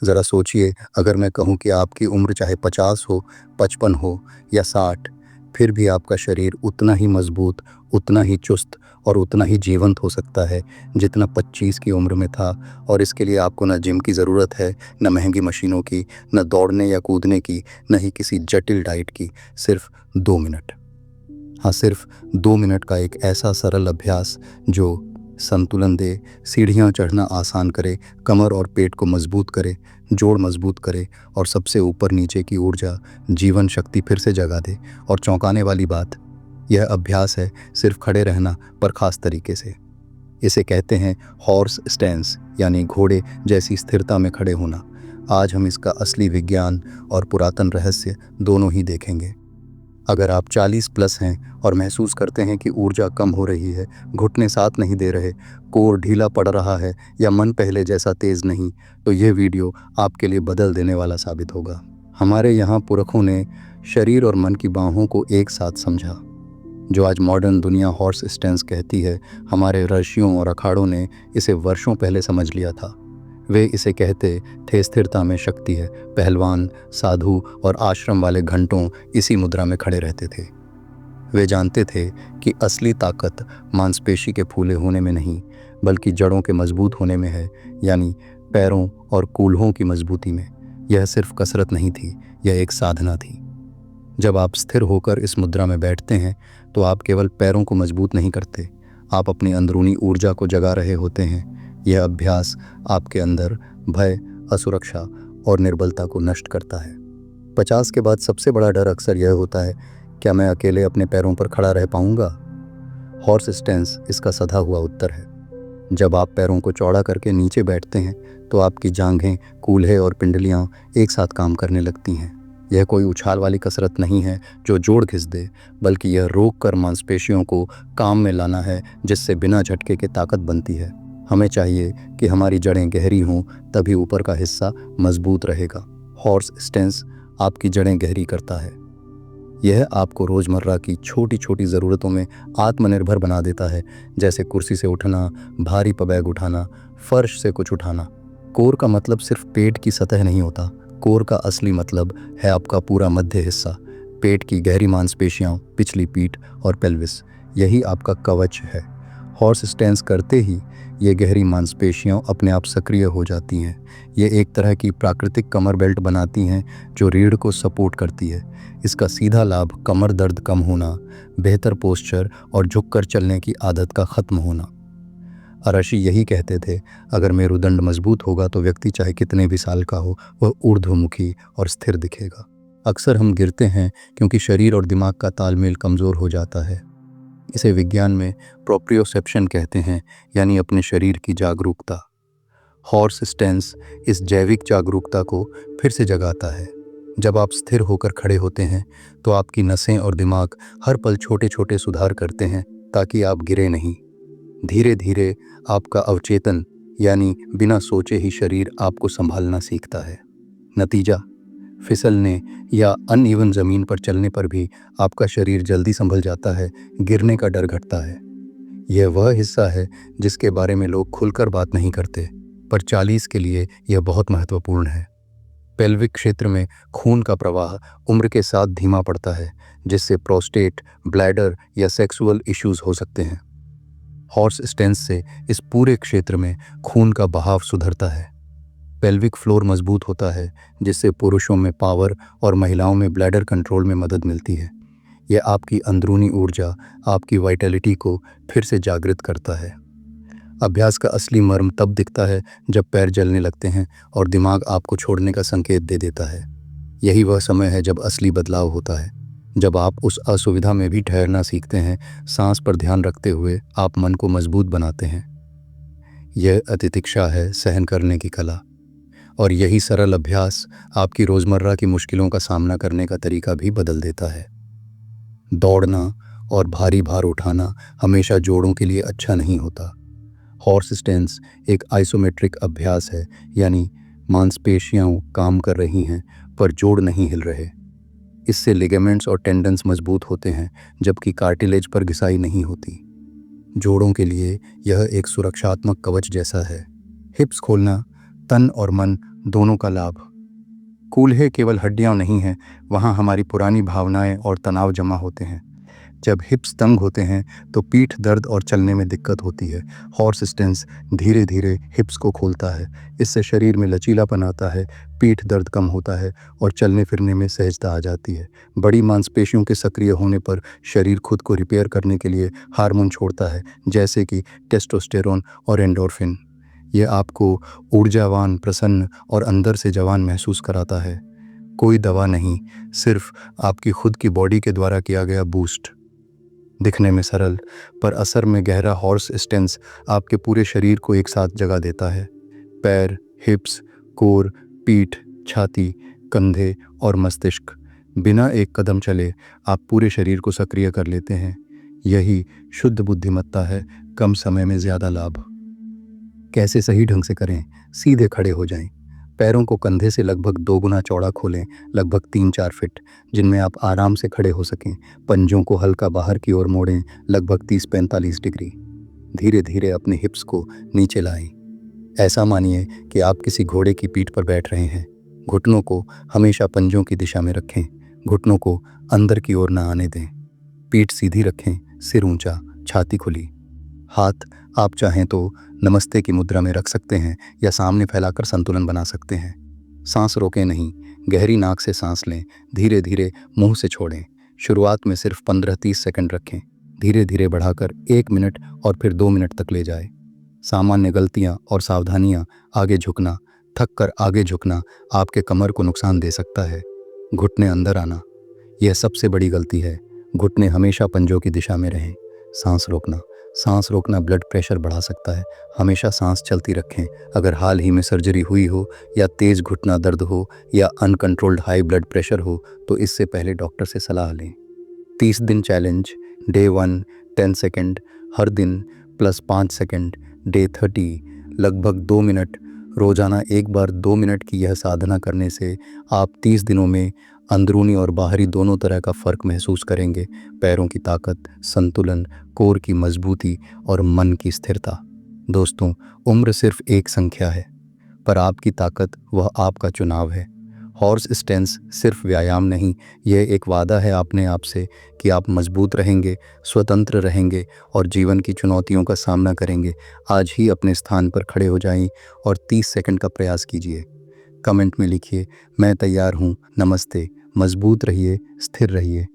ज़रा सोचिए, अगर मैं कहूँ कि आपकी उम्र चाहे 50 हो, 55 हो या 60, फिर भी आपका शरीर उतना ही मजबूत, उतना ही चुस्त और उतना ही जीवंत हो सकता है जितना 25 की उम्र में था। और इसके लिए आपको न जिम की ज़रूरत है, न महंगी मशीनों की, न दौड़ने या कूदने की, न ही किसी जटिल डाइट की। सिर्फ 2 मिनट, हाँ सिर्फ 2 मिनट का एक ऐसा सरल अभ्यास जो संतुलन दे, सीढ़ियाँ चढ़ना आसान करे, कमर और पेट को मजबूत करे, जोड़ मजबूत करे और सबसे ऊपर नीचे की ऊर्जा, जीवन शक्ति फिर से जगा दे। और चौंकाने वाली बात, यह अभ्यास है सिर्फ खड़े रहना, पर खास तरीके से। इसे कहते हैं हॉर्स स्टैंस, यानी घोड़े जैसी स्थिरता में खड़े होना। आज हम इसका असली विज्ञान और पुरातन रहस्य दोनों ही देखेंगे। अगर आप 40 प्लस हैं और महसूस करते हैं कि ऊर्जा कम हो रही है, घुटने साथ नहीं दे रहे, कोर ढीला पड़ रहा है या मन पहले जैसा तेज़ नहीं, तो यह वीडियो आपके लिए बदल देने वाला साबित होगा। हमारे यहाँ पुरखों ने शरीर और मन की बाहों को एक साथ समझा। जो आज मॉडर्न दुनिया हॉर्स स्टैंस कहती है, हमारे ऋषियों और अखाड़ों ने इसे वर्षों पहले समझ लिया था। वे इसे कहते थे स्थिरता में शक्ति है। पहलवान, साधु और आश्रम वाले घंटों इसी मुद्रा में खड़े रहते थे। वे जानते थे कि असली ताकत मांसपेशी के फूले होने में नहीं, बल्कि जड़ों के मजबूत होने में है, यानी पैरों और कूल्हों की मजबूती में। यह सिर्फ कसरत नहीं थी, यह एक साधना थी। जब आप स्थिर होकर इस मुद्रा में बैठते हैं तो आप केवल पैरों को मजबूत नहीं करते, आप अपनी अंदरूनी ऊर्जा को जगा रहे होते हैं। यह अभ्यास आपके अंदर भय, असुरक्षा और निर्बलता को नष्ट करता है। 50 के बाद सबसे बड़ा डर अक्सर यह होता है, क्या मैं अकेले अपने पैरों पर खड़ा रह पाऊंगा? हॉर्स स्टैंस इसका सधा हुआ उत्तर है। जब आप पैरों को चौड़ा करके नीचे बैठते हैं तो आपकी जांघें, कूल्हे और पिंडलियां एक साथ काम करने लगती हैं। यह कोई उछाल वाली कसरत नहीं है जो जोड़ घिस दे, बल्कि यह रोक कर मांसपेशियों को काम में लाना है, जिससे बिना झटके के ताकत बनती है। हमें चाहिए कि हमारी जड़ें गहरी हों, तभी ऊपर का हिस्सा मजबूत रहेगा। हॉर्स स्टैंस आपकी जड़ें गहरी करता है। यह आपको रोज़मर्रा की छोटी छोटी ज़रूरतों में आत्मनिर्भर बना देता है, जैसे कुर्सी से उठना, भारी बैग उठाना, फर्श से कुछ उठाना। कोर का मतलब सिर्फ पेट की सतह नहीं होता। कोर का असली मतलब है आपका पूरा मध्य हिस्सा, पेट की गहरी मांसपेशियां, पिछली पीठ और पेल्विस। यही आपका कवच है। हॉर्स स्टैंस करते ही ये गहरी मांसपेशियां अपने आप सक्रिय हो जाती हैं। ये एक तरह की प्राकृतिक कमर बेल्ट बनाती हैं जो रीढ़ को सपोर्ट करती है। इसका सीधा लाभ कमर दर्द कम होना, बेहतर पोस्चर और झुककर चलने की आदत का ख़त्म होना। ऋषि यही कहते थे, अगर मेरुदंड मजबूत होगा तो व्यक्ति चाहे कितने भी साल का हो, वह ऊर्ध्वमुखी और स्थिर दिखेगा। अक्सर हम गिरते हैं क्योंकि शरीर और दिमाग का तालमेल कमज़ोर हो जाता है। इसे विज्ञान में प्रोप्रियोसेप्शन कहते हैं, यानी अपने शरीर की जागरूकता। हॉर्स स्टैंस इस जैविक जागरूकता को फिर से जगाता है। जब आप स्थिर होकर खड़े होते हैं तो आपकी नसें और दिमाग हर पल छोटे छोटे सुधार करते हैं ताकि आप गिरे नहीं। धीरे धीरे आपका अवचेतन, यानी बिना सोचे ही शरीर आपको संभालना सीखता है। नतीजा, फिसलने या अनइवन ज़मीन पर चलने पर भी आपका शरीर जल्दी संभल जाता है, गिरने का डर घटता है। यह वह हिस्सा है जिसके बारे में लोग खुलकर बात नहीं करते, पर 40 के लिए यह बहुत महत्वपूर्ण है। पेल्विक क्षेत्र में खून का प्रवाह उम्र के साथ धीमा पड़ता है, जिससे प्रोस्टेट, ब्लैडर या सेक्सुअल इश्यूज हो सकते हैं। हॉर्स स्टैंस से इस पूरे क्षेत्र में खून का बहाव सुधरता है। पेल्विक फ्लोर मजबूत होता है, जिससे पुरुषों में पावर और महिलाओं में ब्लैडर कंट्रोल में मदद मिलती है। यह आपकी अंदरूनी ऊर्जा, आपकी वाइटैलिटी को फिर से जागृत करता है। अभ्यास का असली मर्म तब दिखता है जब पैर जलने लगते हैं और दिमाग आपको छोड़ने का संकेत दे देता है। यही वह समय है जब असली बदलाव होता है, जब आप उस असुविधा में भी ठहरना सीखते हैं, सांस पर ध्यान रखते हुए आप मन को मजबूत बनाते हैं। यह अतितिक्षा है, सहन करने की कला। और यही सरल अभ्यास आपकी रोज़मर्रा की मुश्किलों का सामना करने का तरीका भी बदल देता है। दौड़ना और भारी भार उठाना हमेशा जोड़ों के लिए अच्छा नहीं होता। हॉर्स स्टैंस एक आइसोमेट्रिक अभ्यास है, यानी मांसपेशियां काम कर रही हैं पर जोड़ नहीं हिल रहे। इससे लिगामेंट्स और टेंडन्स मजबूत होते हैं, जबकि कार्टिलेज पर घिसाई नहीं होती। जोड़ों के लिए यह एक सुरक्षात्मक कवच जैसा है। हिप्स खोलना तन और मन दोनों का लाभ। कूल्हे केवल हड्डियां नहीं हैं, वहाँ हमारी पुरानी भावनाएं और तनाव जमा होते हैं। जब हिप्स तंग होते हैं तो पीठ दर्द और चलने में दिक्कत होती है। हॉर्स स्टेंस धीरे धीरे हिप्स को खोलता है। इससे शरीर में लचीलापन आता है, पीठ दर्द कम होता है और चलने फिरने में सहजता आ जाती है। बड़ी मांसपेशियों के सक्रिय होने पर शरीर खुद को रिपेयर करने के लिए हार्मोन छोड़ता है, जैसे कि टेस्टोस्टेरोन और एंडोर्फिन। ये आपको ऊर्जावान, प्रसन्न और अंदर से जवान महसूस कराता है। कोई दवा नहीं, सिर्फ आपकी खुद की बॉडी के द्वारा किया गया बूस्ट। दिखने में सरल पर असर में गहरा हॉर्स स्टेंस आपके पूरे शरीर को एक साथ जगह देता है। पैर, हिप्स, कोर, पीठ, छाती, कंधे और मस्तिष्क, बिना एक कदम चले आप पूरे शरीर को सक्रिय कर लेते हैं। यही शुद्ध बुद्धिमत्ता है, कम समय में ज़्यादा लाभ। कैसे सही ढंग से करें? सीधे खड़े हो जाएं। पैरों को कंधे से लगभग 2 गुना चौड़ा खोलें, लगभग 3-4 फिट, जिनमें आप आराम से खड़े हो सकें। पंजों को हल्का बाहर की ओर मोड़ें, लगभग 30-45 डिग्री। धीरे धीरे अपने हिप्स को नीचे लाएं। ऐसा मानिए कि आप किसी घोड़े की पीठ पर बैठ रहे हैं। घुटनों को हमेशा पंजों की दिशा में रखें। घुटनों को अंदर की ओर न आने दें। पीठ सीधी रखें, सिर ऊंचा, छाती खुली। हाथ आप चाहें तो नमस्ते की मुद्रा में रख सकते हैं या सामने फैलाकर संतुलन बना सकते हैं। सांस रोकें नहीं, गहरी नाक से सांस लें, धीरे धीरे मुंह से छोड़ें। शुरुआत में सिर्फ 15-30 सेकंड रखें, धीरे धीरे बढ़ाकर 1 मिनट और फिर 2 मिनट तक ले जाए। सामान्य गलतियां और सावधानियां: आगे झुकना, थक कर आगे झुकना आपके कमर को नुकसान दे सकता है। घुटने अंदर आना, यह सबसे बड़ी गलती है। घुटने हमेशा पंजों की दिशा में रहें। सांस रोकना ब्लड प्रेशर बढ़ा सकता है। हमेशा सांस चलती रखें। अगर हाल ही में सर्जरी हुई हो या तेज़ घुटना दर्द हो या अनकंट्रोल्ड हाई ब्लड प्रेशर हो तो इससे पहले डॉक्टर से सलाह लें। 30 दिन चैलेंज। डे 1 10 सेकंड हर दिन प्लस 5 सेकंड। डे 30 लगभग 2 मिनट। रोज़ाना एक बार 2 मिनट की यह साधना करने से आप 30 दिनों में अंदरूनी और बाहरी दोनों तरह का फ़र्क महसूस करेंगे। पैरों की ताकत, संतुलन, कोर की मजबूती और मन की स्थिरता। दोस्तों, उम्र सिर्फ एक संख्या है, पर आपकी ताकत वह आपका चुनाव है। हॉर्स स्टेंस सिर्फ व्यायाम नहीं, यह एक वादा है अपने आप से कि आप मजबूत रहेंगे, स्वतंत्र रहेंगे और जीवन की चुनौतियों का सामना करेंगे। आज ही अपने स्थान पर खड़े हो जाएं और 30 सेकंड का प्रयास कीजिए। कमेंट में लिखिए, मैं तैयार हूँ। नमस्ते। मजबूत रहिए, स्थिर रहिए।